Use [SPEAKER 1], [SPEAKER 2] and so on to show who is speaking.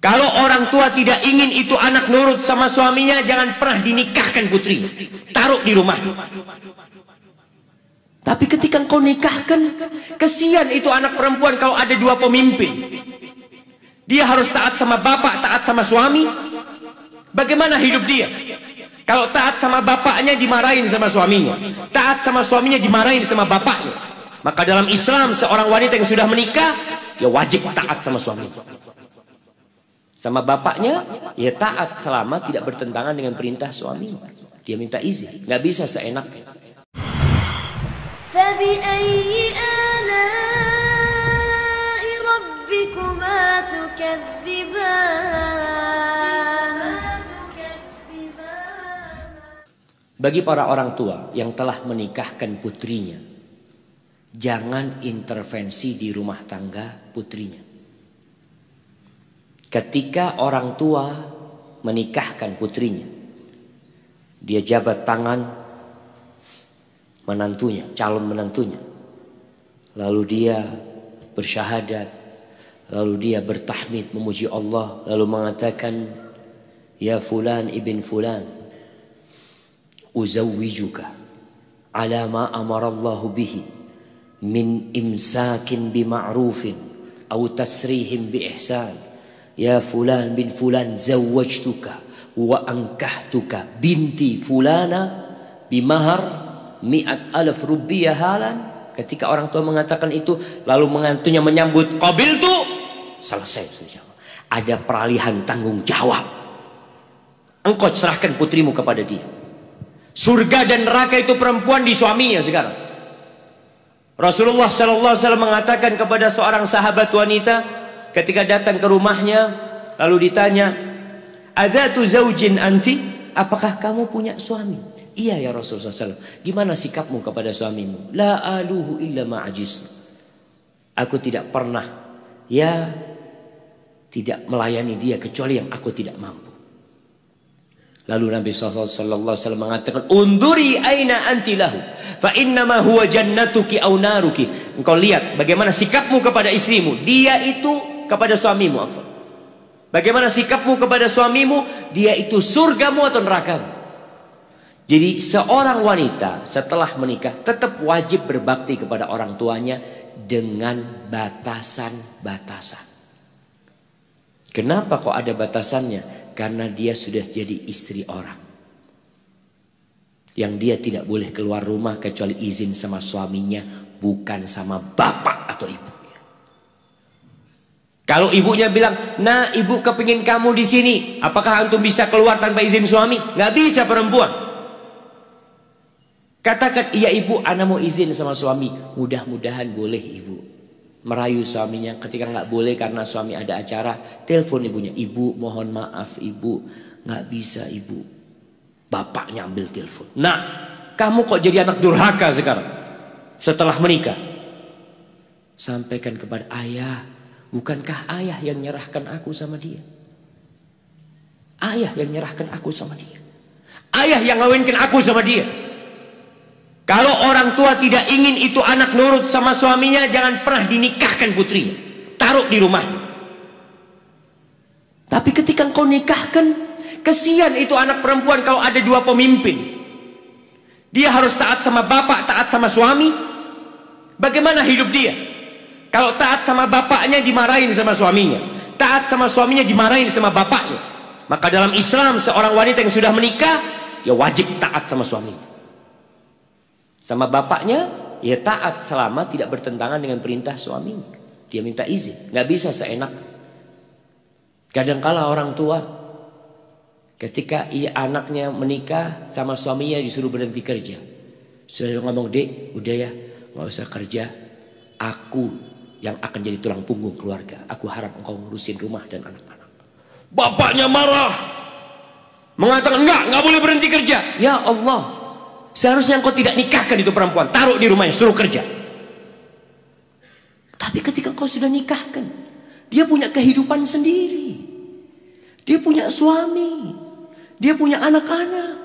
[SPEAKER 1] Kalau orang tua tidak ingin itu anak nurut sama suaminya, jangan pernah dinikahkan putrinya. Taruh di rumah. Tapi ketika engkau nikahkan, kesian itu anak perempuan kalau ada dua pemimpin. Dia harus taat sama bapak, taat sama suami. Bagaimana hidup dia? Kalau taat sama bapaknya dimarahin sama suaminya, taat sama suaminya dimarahin sama bapaknya. Maka dalam Islam seorang wanita yang sudah menikah, dia wajib taat sama suaminya. Sama bapaknya, ya taat selama tidak bertentangan dengan perintah suami. Dia minta izin, nggak bisa seenaknya.
[SPEAKER 2] فَبِأَيِّ آلَاءِ رَبِّكُمَا تُكَذِّبَانِ.
[SPEAKER 1] Bagi para orang tua yang telah menikahkan putrinya, jangan intervensi di rumah tangga putrinya. Ketika orang tua menikahkan putrinya, dia jabat tangan menantunya, calon menantunya. Lalu dia bersyahadat, lalu dia bertahmid memuji Allah, lalu mengatakan, ya fulan ibn fulan, uzawwijuka ala ma amarallahu bihi min imsakin bima'rufin aw tasrihim bi ihsan. Ya fulan bin fulan zawwajtuka wa ankahtuka binti fulana bimahar 100,000 rupiah halan. Ketika orang tua mengatakan itu, lalu menantunya menyambut qabil tu, selesai sudah. Ada peralihan tanggung jawab. Engkau serahkan putrimu kepada dia. Surga dan neraka itu perempuan di suaminya sekarang. Rasulullah SAW mengatakan kepada seorang sahabat wanita ketika datang ke rumahnya, lalu ditanya, adzatu zaujin anti? Apakah kamu punya suami? Iya ya Rasulullah SAW. Gimana sikapmu kepada suamimu? La aluhu illa ma'ajisnu. Aku tidak pernah, ya, tidak melayani dia kecuali yang aku tidak mampu. Lalu Nabi SAW mengatakan, unduri aina anti lahu, fa innama huwa jannatuki aw naruki. Engkau lihat bagaimana sikapmu kepada istrimu, dia itu kepada suamimu. Bagaimana sikapmu kepada suamimu, dia itu surgamu atau nerakamu. Jadi seorang wanita setelah menikah tetap wajib berbakti kepada orang tuanya dengan batasan-batasan. Kenapa kok ada batasannya? Karena dia sudah jadi istri orang, yang dia tidak boleh keluar rumah kecuali izin sama suaminya, bukan sama bapak atau ibunya. Kalau ibunya bilang, nah ibu kepingin kamu di sini, apakah antum bisa keluar tanpa izin suami? Nggak bisa perempuan. Katakan, iya ibu, ana mau izin sama suami. Mudah-mudahan boleh ibu. Merayu suaminya. Ketika nggak boleh karena suami ada acara, telepon ibunya, ibu mohon maaf ibu, nggak bisa ibu. Bapaknya ambil telepon. Nah, kamu kok jadi anak durhaka sekarang setelah menikah? Sampaikan kepada ayah, bukankah ayah yang nyerahkan aku sama dia? Ayah yang nyerahkan aku sama dia. Ayah yang ngawinkan aku sama dia. Kalau orang tua tidak ingin itu anak nurut sama suaminya, jangan pernah dinikahkan putrinya. Taruh di rumahnya. Tapi ketika engkau nikahkan, kesian itu anak perempuan kalau ada dua pemimpin. Dia harus taat sama bapak, taat sama suami. Bagaimana hidup dia? Kalau taat sama bapaknya dimarahin sama suaminya, taat sama suaminya dimarahin sama bapaknya. Maka dalam Islam seorang wanita yang sudah menikah, ya wajib taat sama suaminya. Sama bapaknya, ya taat selama tidak bertentangan dengan perintah suaminya. Dia minta izin, nggak bisa seenak. Kadangkala orang tua ketika anaknya menikah sama suaminya disuruh berhenti kerja, sudah ngomong, dek, udah ya, nggak usah kerja. Aku yang akan jadi tulang punggung keluarga. Aku harap engkau ngurusin rumah dan anak-anak. Bapaknya marah, mengatakan nggak boleh berhenti kerja. Ya Allah, seharusnya engkau tidak nikahkan itu perempuan, taruh di rumahnya, suruh kerja. Tapi ketika engkau sudah nikahkan, dia punya kehidupan sendiri, dia punya suami, dia punya anak-anak.